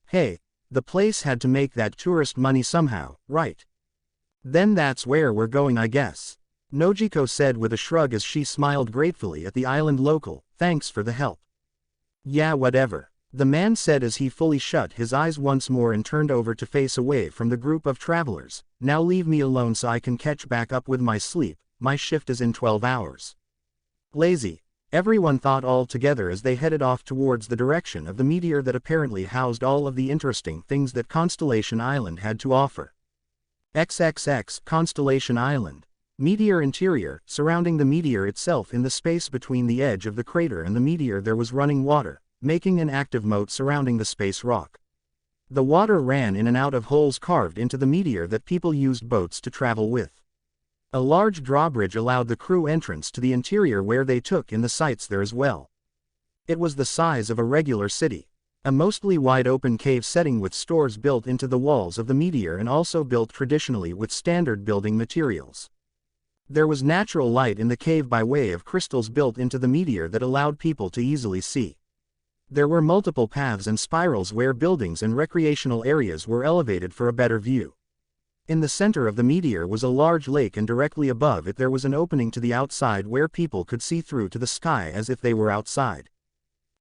S1: Hey, the place had to make that tourist money somehow, right? Then that's where we're going, I guess. Nojiko said with a shrug as she smiled gratefully at the island local. Thanks for the help. Yeah, whatever, the man said as he fully shut his eyes once more and turned over to face away from the group of travelers. Now leave me alone so I can catch back up with my sleep, my shift is in 12 hours. Lazy, everyone thought all together as they headed off towards the direction of the meteor that apparently housed all of the interesting things that Constellation Island had to offer. XXX Constellation Island. Meteor interior. Surrounding the meteor itself in the space between the edge of the crater and the meteor there was running water, making an active moat surrounding the space rock. The water ran in and out of holes carved into the meteor that people used boats to travel with. A large drawbridge allowed the crew entrance to the interior where they took in the sights there as well. It was the size of a regular city. A mostly wide-open cave setting with stores built into the walls of the meteor and also built traditionally with standard building materials. There was natural light in the cave by way of crystals built into the meteor that allowed people to easily see. There were multiple paths and spirals where buildings and recreational areas were elevated for a better view. In the center of the meteor was a large lake and directly above it there was an opening to the outside where people could see through to the sky as if they were outside.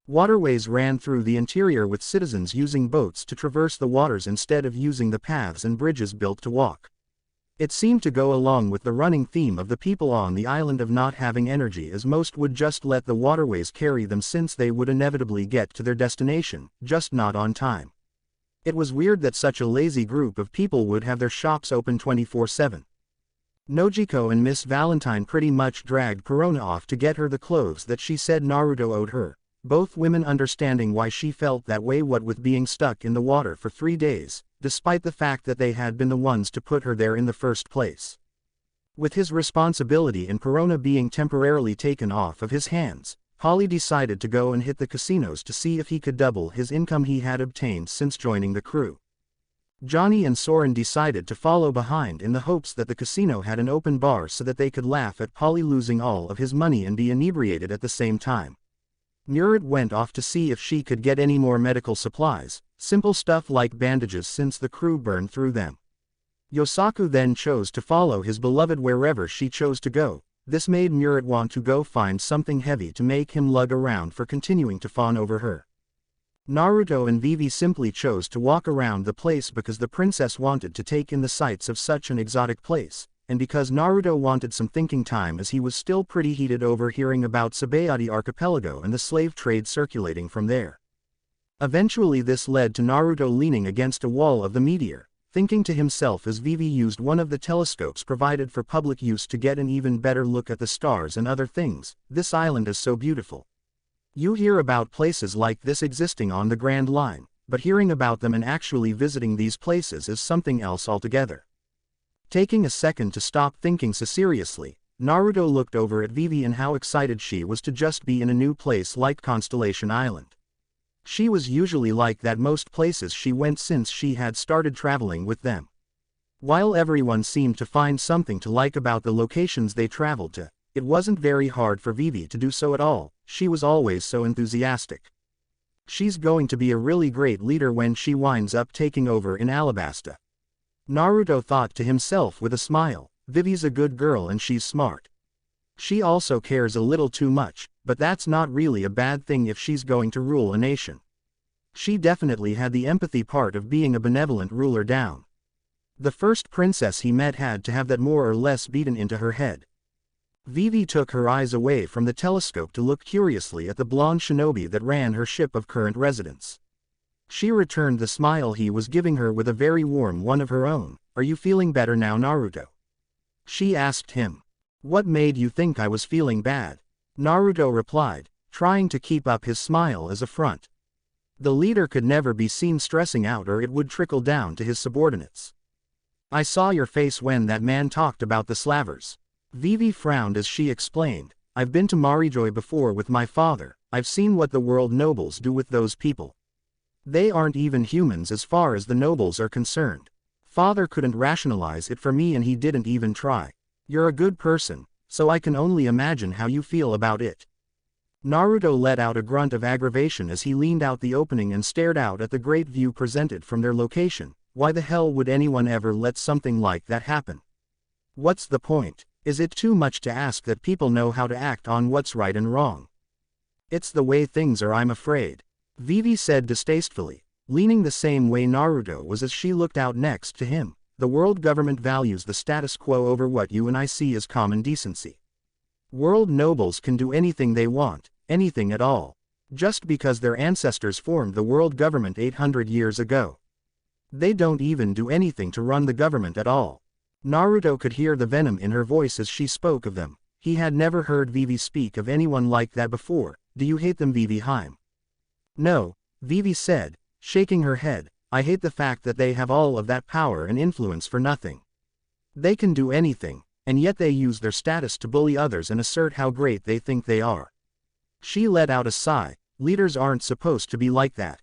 S1: Waterways ran through the interior with citizens using boats to traverse the waters instead of using the paths and bridges built to walk. It seemed to go along with the running theme of the people on the island of not having energy, as most would just let the waterways carry them since they would inevitably get to their destination, just not on time. It was weird that such a lazy group of people would have their shops open 24/7. Nojiko and Miss Valentine pretty much dragged Corona off to get her the clothes that she said Naruto owed her, both women understanding why she felt that way, what with being stuck in the water for 3 days. Despite the fact that they had been the ones to put her there in the first place. With his responsibility in Corona being temporarily taken off of his hands, Polly decided to go and hit the casinos to see if he could double his income he had obtained since joining the crew. Johnny and Soren decided to follow behind in the hopes that the casino had an open bar so that they could laugh at Polly losing all of his money and be inebriated at the same time. Murat went off to see if she could get any more medical supplies, simple stuff like bandages since the crew burned through them. Yosaku then chose to follow his beloved wherever she chose to go. This made Murat want to go find something heavy to make him lug around for continuing to fawn over her. Naruto and Vivi simply chose to walk around the place because the princess wanted to take in the sights of such an exotic place, and because Naruto wanted some thinking time as he was still pretty heated over hearing about Sabayati Archipelago and the slave trade circulating from there. Eventually this led to Naruto leaning against a wall of the meteor, thinking to himself as Vivi used one of the telescopes provided for public use to get an even better look at the stars and other things. This island is so beautiful. You hear about places like this existing on the Grand Line, but hearing about them and actually visiting these places is something else altogether. Taking a second to stop thinking so seriously, Naruto looked over at Vivi and how excited she was to just be in a new place like Constellation Island. She was usually like that most places she went since she had started traveling with them. While everyone seemed to find something to like about the locations they traveled to, it wasn't very hard for Vivi to do so at all. She was always so enthusiastic. She's going to be a really great leader when she winds up taking over in Alabasta. Naruto thought to himself with a smile, Vivi's a good girl and she's smart. She also cares a little too much, but that's not really a bad thing if she's going to rule a nation. She definitely had the empathy part of being a benevolent ruler down. The first princess he met had to have that more or less beaten into her head. Vivi took her eyes away from the telescope to look curiously at the blonde shinobi that ran her ship of current residence. She returned the smile he was giving her with a very warm one of her own. Are you feeling better now, Naruto? She asked him. What made you think I was feeling bad? Naruto replied, trying to keep up his smile as a front. The leader could never be seen stressing out or it would trickle down to his subordinates. I saw your face when that man talked about the slavers. Vivi frowned as she explained, I've been to Marijoy before with my father, I've seen what the world nobles do with those people. They aren't even humans as far as the nobles are concerned. Father couldn't rationalize it for me and he didn't even try. You're a good person, so I can only imagine how you feel about it. Naruto let out a grunt of aggravation as he leaned out the opening and stared out at the great view presented from their location. Why the hell would anyone ever let something like that happen? What's the point? Is it too much to ask that people know how to act on what's right and wrong? It's the way things are, I'm afraid. Vivi said distastefully, leaning the same way Naruto was as she looked out next to him. The world government values the status quo over what you and I see as common decency. World nobles can do anything they want, anything at all, just because their ancestors formed the world government 800 years ago. They don't even do anything to run the government at all. Naruto could hear the venom in her voice as she spoke of them. He had never heard Vivi speak of anyone like that before. Do you hate them, Vivi Heim? No, Vivi said, shaking her head. I hate the fact that they have all of that power and influence for nothing. They can do anything, and yet they use their status to bully others and assert how great they think they are. She let out a sigh. Leaders aren't supposed to be like that.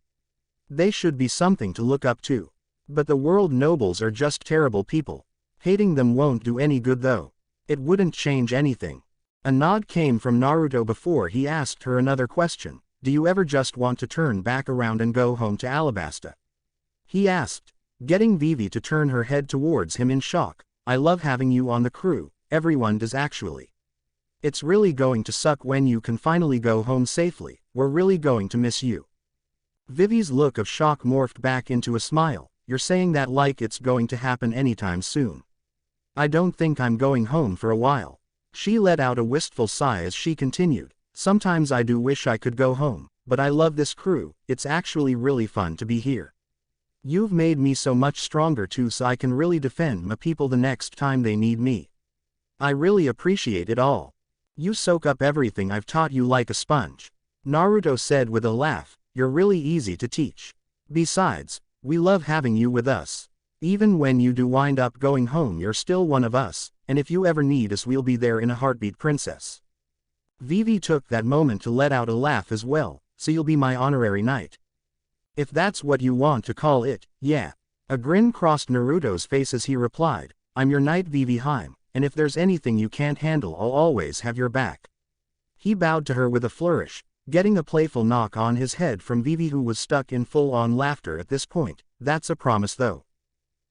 S1: They should be something to look up to. But the world nobles are just terrible people. Hating them won't do any good though. It wouldn't change anything. A nod came from Naruto before he asked her another question. Do you ever just want to turn back around and go home to Alabasta? He asked, getting Vivi to turn her head towards him in shock. I love having you on the crew, everyone does actually. It's really going to suck when you can finally go home safely, we're really going to miss you. Vivi's look of shock morphed back into a smile. You're saying that like it's going to happen anytime soon. I don't think I'm going home for a while. She let out a wistful sigh as she continued. Sometimes I do wish I could go home, but I love this crew, it's actually really fun to be here. You've made me so much stronger too, so I can really defend my people the next time they need me. I really appreciate it all. You soak up everything I've taught you like a sponge. Naruto said with a laugh, you're really easy to teach. Besides, we love having you with us. Even when you do wind up going home, you're still one of us, and if you ever need us, we'll be there in a heartbeat, princess. Vivi took that moment to let out a laugh as well. So you'll be my honorary knight. If that's what you want to call it, yeah. A grin crossed Naruto's face as he replied, I'm your knight, Vivi Heim, and if there's anything you can't handle, I'll always have your back. He bowed to her with a flourish, getting a playful knock on his head from Vivi, who was stuck in full-on laughter at this point. That's a promise though.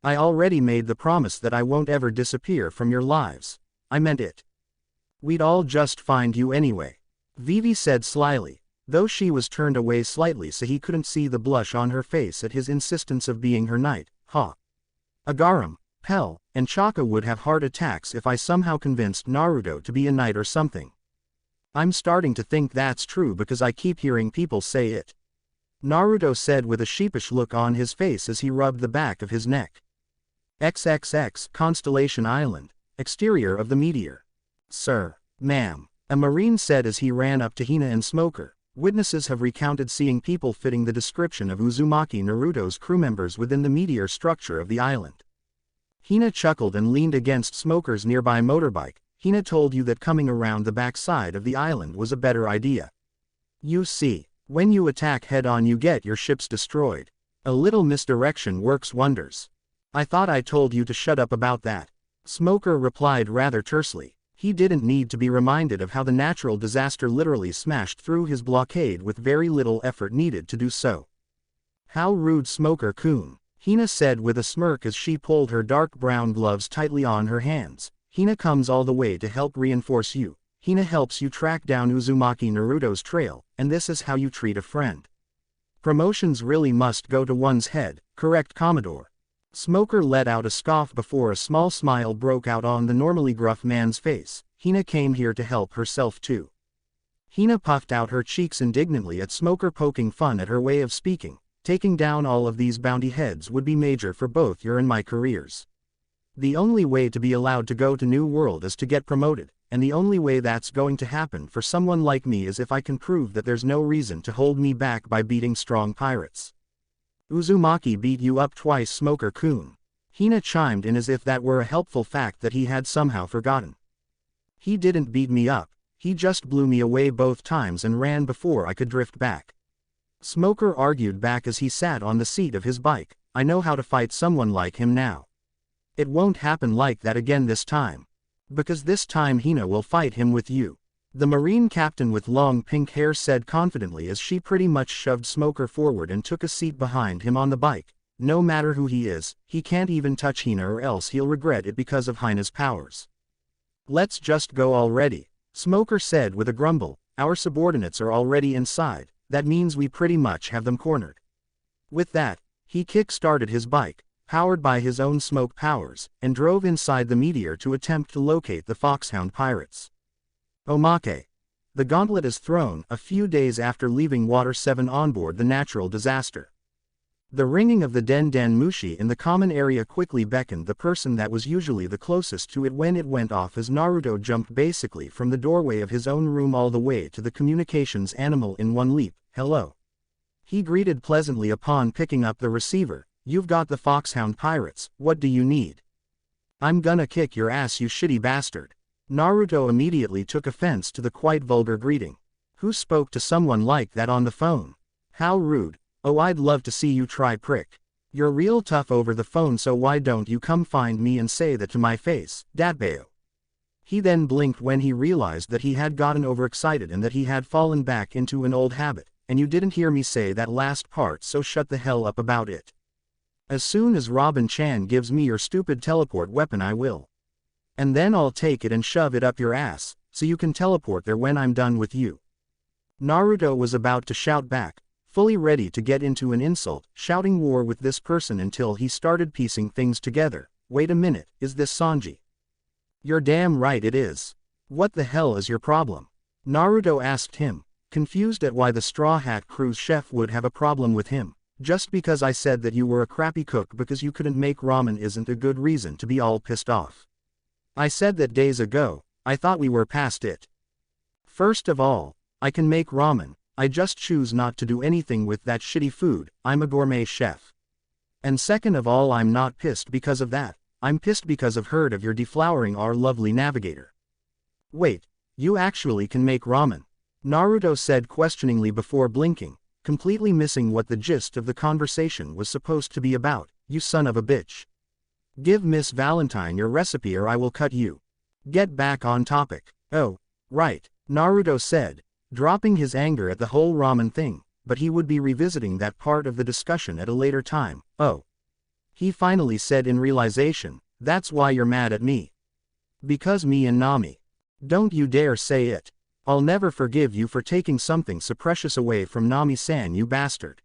S1: I already made the promise that I won't ever disappear from your lives. I meant it. We'd all just find you anyway. Vivi said slyly, though she was turned away slightly so he couldn't see the blush on her face at his insistence of being her knight. Agaram, Pell, and Chaka would have heart attacks if I somehow convinced Naruto to be a knight or something. I'm starting to think that's true because I keep hearing people say it. Naruto said with a sheepish look on his face as he rubbed the back of his neck. XXX Constellation Island, exterior of the meteor. Sir, ma'am, a marine said as he ran up to Hina and Smoker. Witnesses have recounted seeing people fitting the description of Uzumaki Naruto's crew members within the meteor structure of the island. Hina chuckled and leaned against Smoker's nearby motorbike. Hina told you that coming around the back side of the island was a better idea. You see, when you attack head-on you get your ships destroyed. A little misdirection works wonders. I thought I told you to shut up about that. Smoker replied rather tersely. He didn't need to be reminded of how the natural disaster literally smashed through his blockade with very little effort needed to do so. How rude, Smoker-kun. Hina said with a smirk as she pulled her dark brown gloves tightly on her hands. Hina comes all the way to help reinforce you. Hina helps you track down Uzumaki Naruto's trail, and this is how you treat a friend. Promotions really must go to one's head, correct Commodore? Smoker let out a scoff before a small smile broke out on the normally gruff man's face. Hina came here to help herself too. Hina puffed out her cheeks indignantly at Smoker poking fun at her way of speaking. Taking down all of these bounty heads would be major for both your and my careers. The only way to be allowed to go to New World is to get promoted, and the only way that's going to happen for someone like me is if I can prove that there's no reason to hold me back by beating strong pirates. Uzumaki beat you up twice, Smoker-kun. Hina chimed in as if that were a helpful fact that he had somehow forgotten. He didn't beat me up, he just blew me away both times and ran before I could drift back. Smoker argued back as he sat on the seat of his bike. I know how to fight someone like him now. It won't happen like that again this time. Because this time Hina will fight him with you. The Marine captain with long pink hair said confidently as she pretty much shoved Smoker forward and took a seat behind him on the bike. No matter who he is, he can't even touch Hina or else he'll regret it because of Hina's powers. Let's just go already, Smoker said with a grumble. Our subordinates are already inside. That means we pretty much have them cornered. With that, he kick-started his bike, powered by his own smoke powers, and drove inside the meteor to attempt to locate the Foxhound pirates. Omake. The gauntlet is thrown a few days after leaving Water 7 on board the natural disaster. The ringing of the Den Den Mushi in the common area quickly beckoned the person that was usually the closest to it when it went off as Naruto jumped basically from the doorway of his own room all the way to the communications animal in one leap. Hello. He greeted pleasantly upon picking up the receiver. You've got the Foxhound pirates, what do you need? I'm gonna kick your ass, you shitty bastard. Naruto immediately took offense to the quite vulgar greeting. Who spoke to someone like that on the phone? How rude. Oh, I'd love to see you try, prick. You're real tough over the phone, so why don't you come find me and say that to my face, Datbeo. He then blinked when he realized that he had gotten overexcited and that he had fallen back into an old habit, and you didn't hear me say that last part, so shut the hell up about it. As soon as Robin-chan gives me your stupid teleport weapon I will. And then I'll take it and shove it up your ass, so you can teleport there when I'm done with you. Naruto was about to shout back, fully ready to get into an insult, shouting war with this person until he started piecing things together. Wait a minute, is this Sanji? You're damn right it is. What the hell is your problem? Naruto asked him, confused at why the Straw Hat Crew's chef would have a problem with him. Just because I said that you were a crappy cook because you couldn't make ramen isn't a good reason to be all pissed off. I said that days ago. I thought we were past it. First of all, I can make ramen. I just choose not to do anything with that shitty food. I'm a gourmet chef. And second of all, I'm not pissed because of that. I'm pissed because I've heard of your deflowering our lovely navigator. Wait, you actually can make ramen? Naruto said questioningly before blinking, completely missing what the gist of the conversation was supposed to be about. You son of a bitch. Give Miss Valentine your recipe or I will cut you. Get back on topic. Oh, right, Naruto said, dropping his anger at the whole ramen thing, but he would be revisiting that part of the discussion at a later time. Oh. He finally said in realization, that's why you're mad at me. Because me and Nami. Don't you dare say it. I'll never forgive you for taking something so precious away from Nami-san, you bastard.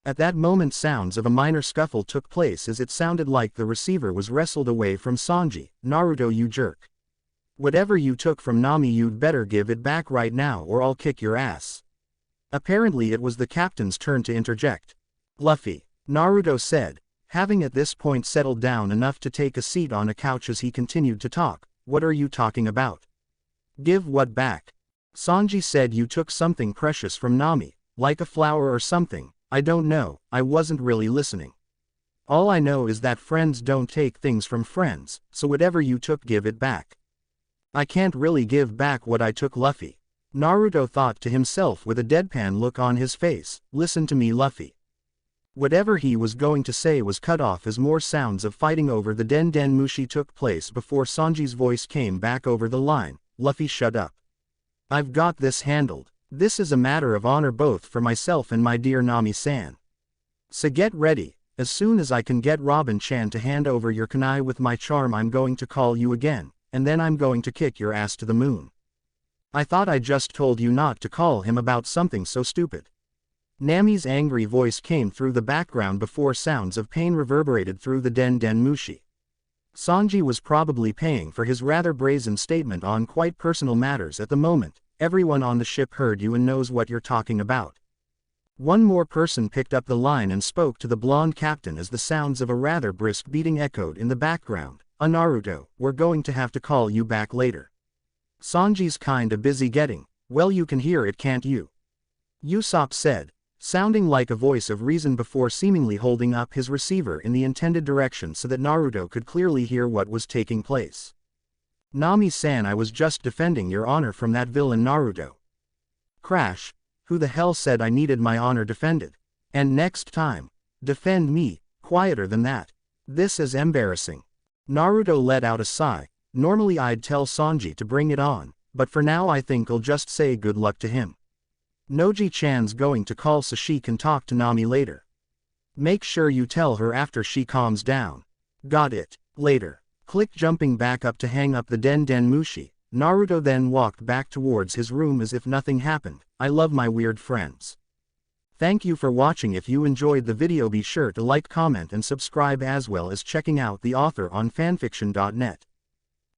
S1: At that moment sounds of a minor scuffle took place as it sounded like the receiver was wrestled away from Sanji. Naruto, you jerk. Whatever you took from Nami you'd better give it back right now or I'll kick your ass. Apparently it was the captain's turn to interject. Luffy, Naruto said, having at this point settled down enough to take a seat on a couch as he continued to talk. What are you talking about? Give what back? Sanji said you took something precious from Nami, like a flower or something. I don't know, I wasn't really listening. All I know is that friends don't take things from friends, so whatever you took give it back. I can't really give back what I took, Luffy. Naruto thought to himself with a deadpan look on his face. Listen to me, Luffy. Whatever he was going to say was cut off as more sounds of fighting over the Den Den Mushi took place before Sanji's voice came back over the line. Luffy, shut up. I've got this handled. This is a matter of honor both for myself and my dear Nami-san. So get ready, As soon as I can get Robin-chan to hand over your kunai with my charm, I'm going to call you again, and then I'm going to kick your ass to the moon. I thought I just told you not to call him about something so stupid. Nami's angry voice came through the background before sounds of pain reverberated through the Den Den Mushi. Sanji was probably paying for his rather brazen statement on quite personal matters at the moment. Everyone on the ship heard you and knows what you're talking about. One more person picked up the line and spoke to the blonde captain as the sounds of a rather brisk beating echoed in the background. Naruto, we're going to have to call you back later. Sanji's kinda busy getting, well, you can hear it, can't you? Usopp said, sounding like a voice of reason before seemingly holding up his receiver in the intended direction so that Naruto could clearly hear what was taking place. Nami-san, I was just defending your honor from that villain Naruto. Crash, who the hell said I needed my honor defended? And next time, defend me, quieter than that. This is embarrassing. Naruto let out a sigh. Normally I'd tell Sanji to bring it on, but for now I think I'll just say good luck to him. Noji-chan's going to call so she can talk to Nami later. Make sure you tell her after she calms down. Got it. Later. Click. Jumping back up to hang up the Den Den Mushi, Naruto then walked back towards his room as if nothing happened. I love my weird friends. Thank you for watching. If you enjoyed the video, be sure to like, comment and subscribe, as well as checking out the author on fanfiction.net.